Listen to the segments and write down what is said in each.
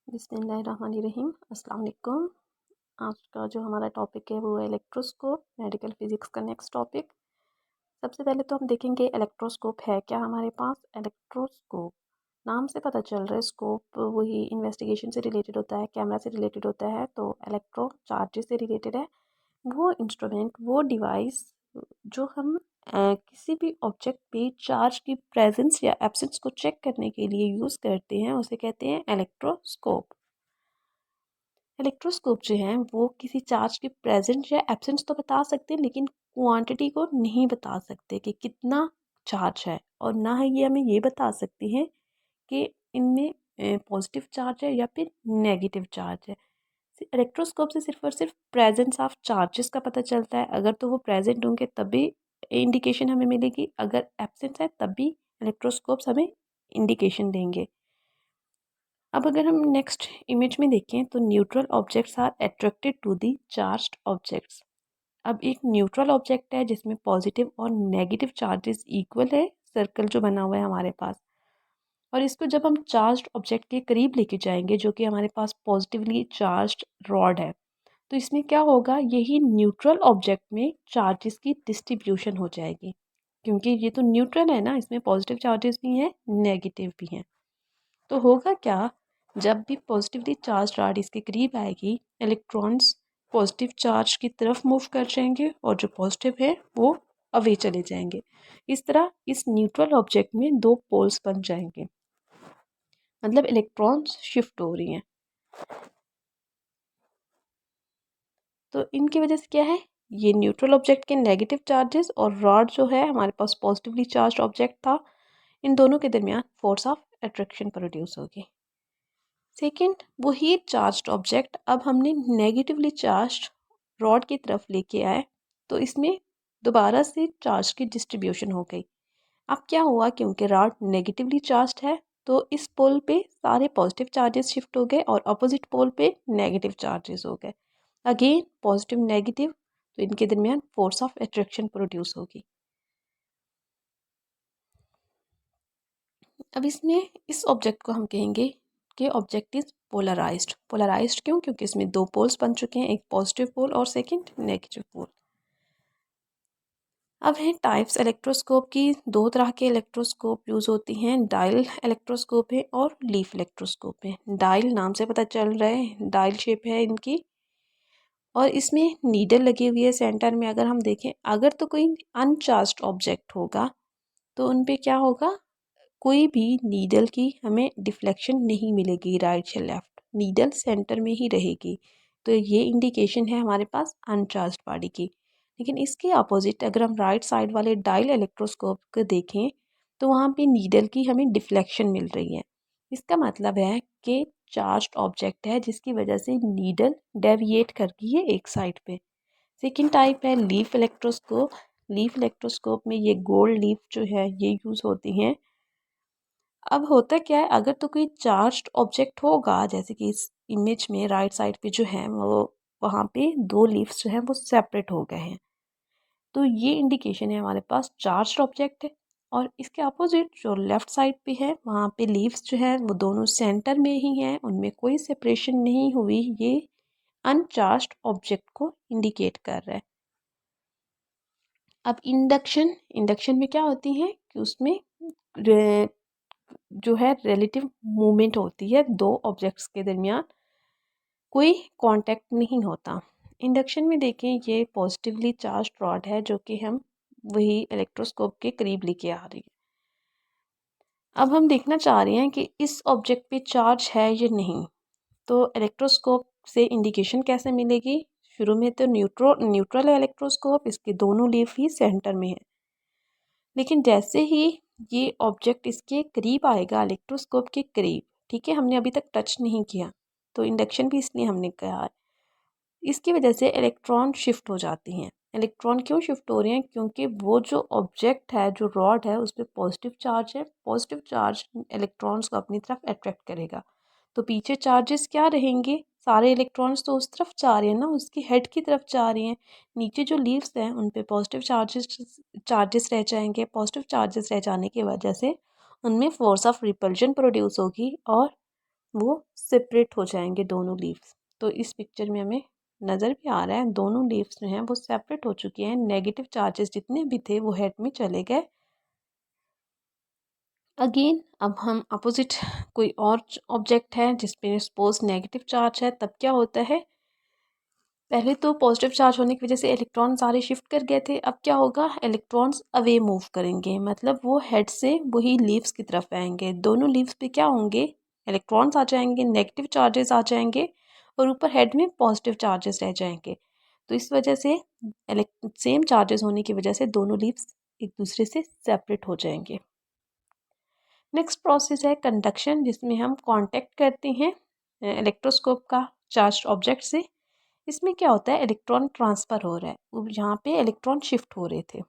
बिस्मिल्लाहिर्रहमानिर्रहीम। अस्सलाम वालेकुम। आज का जो हमारा टॉपिक है वो है इलेक्ट्रोस्कोप, मेडिकल फिज़िक्स का नेक्स्ट टॉपिक। सबसे पहले तो हम देखेंगे इलेक्ट्रोस्कोप है क्या हमारे पास। इलेक्ट्रोस्कोप नाम से पता चल रहा है, स्कोप वही इन्वेस्टिगेशन से रिलेटेड होता है, कैमरा से रिलेटेड होता है, तो इलेक्ट्रो चार्जेस से रिलेटेड है। वो इंस्ट्रूमेंट, वो डिवाइस जो हम किसी भी ऑब्जेक्ट पे चार्ज की प्रेजेंस या एब्सेंस को चेक करने के लिए यूज़ करते हैं, उसे कहते हैं इलेक्ट्रोस्कोप। इलेक्ट्रोस्कोप जो है वो किसी चार्ज की प्रेजेंस या एब्सेंस तो बता सकते हैं, लेकिन क्वांटिटी को नहीं बता सकते कि कितना चार्ज है, और ना ही ये हमें ये बता सकते हैं कि इनमें पॉजिटिव चार्ज है या फिर नेगेटिव चार्ज है। इलेक्ट्रोस्कोप से सिर्फ और सिर्फ प्रेजेंस ऑफ चार्जेस का पता चलता है। अगर तो वो प्रेजेंट होंगे तभी इंडिकेशन हमें मिलेगी, अगर एब्सेंट है तब भी इलेक्ट्रोस्कोप्स हमें इंडिकेशन देंगे। अब अगर हम नेक्स्ट इमेज में देखें तो neutral objects are attracted to the charged objects. अब एक न्यूट्रल ऑब्जेक्ट है जिसमें पॉजिटिव और नेगेटिव चार्जेस इक्वल है, सर्कल जो बना हुआ है हमारे पास, और इसको जब हम चार्ज्ड ऑब्जेक्ट के करीब लेके जाएंगे जो कि हमारे पास पॉजिटिवली चार्ज्ड रॉड है, तो इसमें क्या होगा, यही न्यूट्रल ऑब्जेक्ट में चार्जेस की डिस्ट्रीब्यूशन हो जाएगी, क्योंकि ये तो न्यूट्रल है ना, इसमें पॉजिटिव चार्जेस भी हैं नेगेटिव भी हैं। तो होगा क्या, जब भी पॉजिटिवली चार्ज रॉड इसके करीब आएगी, इलेक्ट्रॉन्स पॉजिटिव चार्ज की तरफ मूव कर जाएंगे और जो पॉजिटिव है वो अवे चले जाएंगे। इस तरह इस न्यूट्रल ऑब्जेक्ट में दो पोल्स बन जाएंगे, मतलब इलेक्ट्रॉन्स शिफ्ट हो रही हैं। तो इनकी वजह से क्या है, ये न्यूट्रल ऑब्जेक्ट के नेगेटिव चार्जेस और रॉड जो है हमारे पास पॉजिटिवली चार्ज ऑब्जेक्ट था, इन दोनों के दरमियान फोर्स ऑफ अट्रैक्शन प्रोड्यूस होगी। सेकेंड, वही चार्ज्ड ऑब्जेक्ट अब हमने नेगेटिवली चार्ज्ड रॉड की तरफ लेके आए, तो इसमें दोबारा से चार्ज की डिस्ट्रीब्यूशन हो गई। अब क्या हुआ, क्योंकि रॉड नेगेटिवली चार्ज्ड है तो इस पोल पे सारे पॉजिटिव चार्जेस शिफ्ट हो गए और अपोजिट पोल पे नेगेटिव चार्जेस हो गए। अगेन पॉजिटिव नेगेटिव, तो इनके दरमियान फोर्स ऑफ अट्रैक्शन प्रोड्यूस होगी। अब इसमें इस ऑब्जेक्ट को हम कहेंगे कि ऑब्जेक्ट इज पोलराइज्ड। पोलराइज्ड क्यों, क्योंकि इसमें दो पोल्स बन चुके हैं, एक पॉजिटिव पोल और सेकंड नेगेटिव पोल। अब है टाइप्स इलेक्ट्रोस्कोप की। दो तरह के इलेक्ट्रोस्कोप यूज़ होती हैं, डायल इलेक्ट्रोस्कोप है और लीफ इलेक्ट्रोस्कोप है। डायल नाम से पता चल रहा है, डायल शेप है इनकी, और इसमें नीडल लगी हुई है सेंटर में। अगर हम देखें, अगर तो कोई अनचार्ज्ड ऑब्जेक्ट होगा तो उन पे क्या होगा, कोई भी नीडल की हमें डिफ्लेक्शन नहीं मिलेगी राइट या लेफ़्ट, नीडल सेंटर में ही रहेगी। तो ये इंडिकेशन है हमारे पास अनचार्ज्ड बॉडी की। लेकिन इसके अपोजिट अगर हम राइट साइड वाले डायल इलेक्ट्रोस्कोप को देखें तो वहाँ पे नीडल की हमें डिफ्लेक्शन मिल रही है। इसका मतलब है कि चार्ज्ड ऑब्जेक्ट है जिसकी वजह से नीडल डेविएट कर गई है एक साइड पे। सेकेंड टाइप है लीफ इलेक्ट्रोस्कोप। लीफ इलेक्ट्रोस्कोप में ये गोल्ड लीफ जो है ये यूज़ होती हैं। अब होता क्या है, अगर तो कोई चार्ज्ड ऑब्जेक्ट होगा, जैसे कि इस इमेज में राइट साइड पे जो है वो, वहाँ पे दो लीव्स जो हैं वो सेपरेट हो गए हैं, तो ये इंडिकेशन है हमारे पास चार्ज्ड ऑब्जेक्ट है। और इसके अपोजिट जो लेफ़्ट साइड पे है वहाँ पे लीव्स जो है वो दोनों सेंटर में ही हैं, उनमें कोई सेपरेशन नहीं हुई, ये अनचार्ज्ड ऑब्जेक्ट को इंडिकेट कर रहा है। अब इंडक्शन, इंडक्शन में क्या होती है कि उसमें जो है रिलेटिव मूवमेंट होती है, दो ऑब्जेक्ट्स के दरमियान कोई कांटेक्ट नहीं होता। इंडक्शन में देखें, ये पॉजिटिवली चार्ज रॉड है जो कि हम वही इलेक्ट्रोस्कोप के करीब लेके आ रही है। अब हम देखना चाह रहे हैं कि इस ऑब्जेक्ट पे चार्ज है या नहीं, तो इलेक्ट्रोस्कोप से इंडिकेशन कैसे मिलेगी। शुरू में तो न्यूट्रल है इलेक्ट्रोस्कोप, इसके दोनों लीफ ही सेंटर में है, लेकिन जैसे ही ये ऑब्जेक्ट इसके करीब आएगा, इलेक्ट्रोस्कोप के करीब, ठीक है, हमने अभी तक टच नहीं किया, तो इंडक्शन भी इसलिए हमने कहा है। इसकी वजह से इलेक्ट्रॉन शिफ्ट हो जाती हैं। इलेक्ट्रॉन क्यों शिफ्ट हो रहे हैं, क्योंकि वो जो ऑब्जेक्ट है, जो रॉड है, उस पर पॉजिटिव चार्ज है, पॉजिटिव चार्ज इलेक्ट्रॉन्स को अपनी तरफ अट्रैक्ट करेगा। तो पीछे चार्जेस क्या रहेंगे, सारे इलेक्ट्रॉन्स तो उस तरफ जा रहे हैं ना, उसकी हेड की तरफ जा रहे हैं। नीचे जो लीव्स हैं उन पे पॉजिटिव चार्जेस चार्जेस रह जाएंगे। पॉजिटिव चार्जेस रह जाने की वजह से उनमें फोर्स ऑफ रिपल्जन प्रोड्यूस होगी और वो सेपरेट हो जाएंगे दोनों लीव्स। तो इस पिक्चर में हमें नज़र भी आ रहा है दोनों लीव्स जो हैं वो सेपरेट हो चुकी हैं। नेगेटिव चार्जेस जितने भी थे वो हेड में चले गए। अगेन अब हम अपोजिट कोई और ऑब्जेक्ट है जिस पे सपोज नेगेटिव चार्ज है, तब क्या होता है, पहले तो पॉजिटिव चार्ज होने की वजह से इलेक्ट्रॉन सारे शिफ्ट कर गए थे। अब क्या होगा, इलेक्ट्रॉन्स अवे मूव करेंगे, मतलब वो हेड से वही लीव्स की तरफ आएंगे। दोनों लीव्स पे क्या होंगे, इलेक्ट्रॉन्स आ जाएंगे, नेगेटिव चार्जेस आ जाएंगे और ऊपर हेड में पॉजिटिव चार्जेस रह जाएंगे। तो इस वजह से सेम चार्जेस होने की वजह से दोनों लीव्स एक दूसरे से सेपरेट हो जाएंगे। नेक्स्ट प्रोसेस है कंडक्शन, जिसमें हम कांटेक्ट करते हैं इलेक्ट्रोस्कोप का चार्ज ऑब्जेक्ट से। इसमें क्या होता है, इलेक्ट्रॉन ट्रांसफ़र हो रहा है, यहाँ पे इलेक्ट्रॉन शिफ्ट हो रहे थे।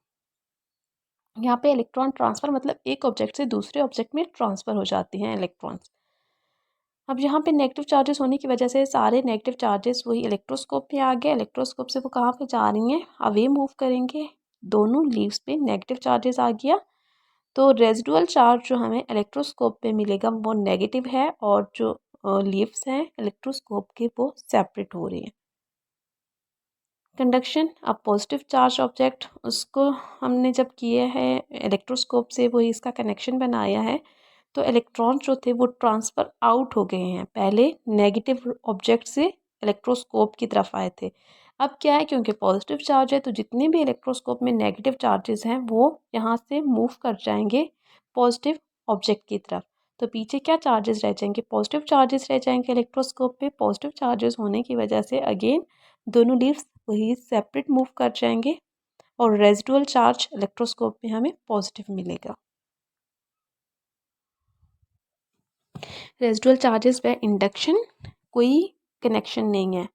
यहाँ पे इलेक्ट्रॉन ट्रांसफ़र मतलब एक ऑब्जेक्ट से दूसरे ऑब्जेक्ट में ट्रांसफ़र हो जाते हैं इलेक्ट्रॉन्स। अब यहाँ पे नेगेटिव चार्जेस होने की वजह से सारे नेगेटिव चार्जेस वही इलेक्ट्रोस्कोप पे आ गए। इलेक्ट्रोस्कोप से वो कहाँ पे जा रही हैं, अवे मूव करेंगे। दोनों लीव्स पे नेगेटिव चार्जेस आ गया, तो रेजिडुअल चार्ज जो हमें इलेक्ट्रोस्कोप पे मिलेगा वो नेगेटिव है, और जो लीव्स हैं इलेक्ट्रोस्कोप के वो सेपरेट हो रही हैं। कंडक्शन, अब पॉजिटिव चार्ज ऑब्जेक्ट उसको हमने जब किए हैं इलेक्ट्रोस्कोप से, वही इसका कनेक्शन बनाया है, तो इलेक्ट्रॉन जो थे वो ट्रांसफ़र आउट हो गए हैं। पहले नेगेटिव ऑब्जेक्ट से इलेक्ट्रोस्कोप की तरफ आए थे, अब क्या है, क्योंकि पॉजिटिव चार्ज है तो जितने भी इलेक्ट्रोस्कोप में नेगेटिव चार्जेस हैं वो यहाँ से मूव कर जाएंगे पॉजिटिव ऑब्जेक्ट की तरफ। तो पीछे क्या चार्जेस रह जाएंगे, पॉजिटिव चार्जेस रह जाएंगे इलेक्ट्रोस्कोप पे। पॉजिटिव चार्जेस होने की वजह से अगेन दोनों लीव्स वही सेपरेट मूव कर जाएंगे, और रेजिडुअल चार्ज इलेक्ट्रोस्कोप में हमें पॉजिटिव मिलेगा। रेजिडुअल चार्जेस व इंडक्शन कोई कनेक्शन नहीं है,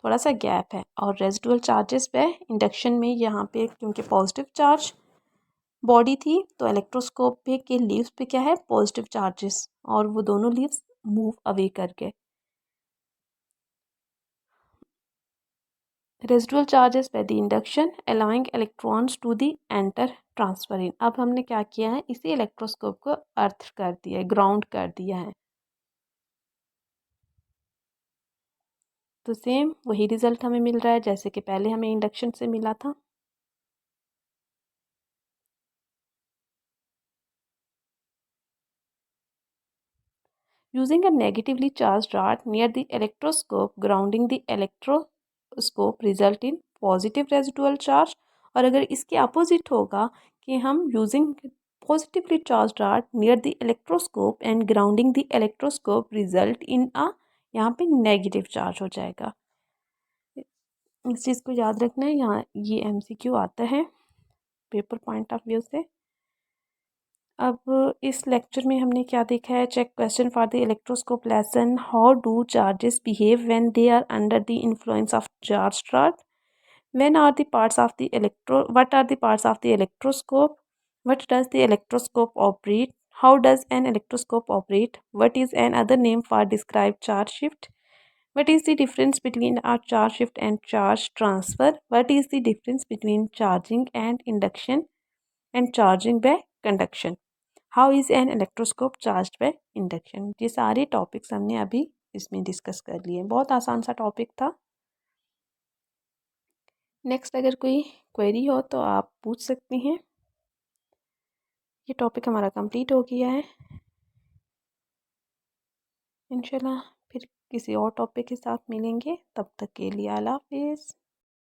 थोड़ा सा गैप है। और रेजिडुअल चार्जेस व इंडक्शन में यहाँ पे क्योंकि पॉजिटिव चार्ज बॉडी थी, तो इलेक्ट्रोस्कोप पे के लीव्स पे क्या है, पॉजिटिव चार्जेस, और वो दोनों लीव्स मूव अवे कर गए। Residual charges by the induction allowing electrons to the enter transfer in. अब हमने क्या किया है, इसी इलेक्ट्रोस्कोप को अर्थ कर दिया है, ग्राउंड कर दिया है। तो सेम वही रिजल्ट हमें मिल रहा है जैसे कि पहले हमें इंडक्शन से मिला था। Using a negatively charged dart near the electroscope, grounding the electroscope result in positive residual charge। और अगर इसके अपोजिट होगा कि हम using positively charge dart near the electroscope and grounding the electroscope result in a, यहाँ पे negative charge हो जाएगा। इस चीज़ को याद रखना है, यहाँ ये एमसीक्यू आता है पेपर पॉइंट ऑफ व्यू से। अब इस लेक्चर में हमने क्या देखा है, check question for the electroscope lesson. How do charges behave when they are under the influence of charge dart. When are the parts of the electro what are the parts of the electroscope. What does the electroscope operate. How does an electroscope operate. What is an other name for describe charge shift. What is the difference between a charge shift and charge transfer? What is the difference between charging and induction and charging by conduction? How is an electroscope charge by induction. ये सारे topics हमने अभी इसमें discuss कर लिए, बहुत आसान सा टॉपिक था। नेक्स्ट अगर कोई क्वेरी हो तो आप पूछ सकते हैं। ये टॉपिक हमारा कंप्लीट हो गया है। इंशाल्लाह फिर किसी और टॉपिक के साथ मिलेंगे, तब तक के लिए अल्लाह हाफिज़।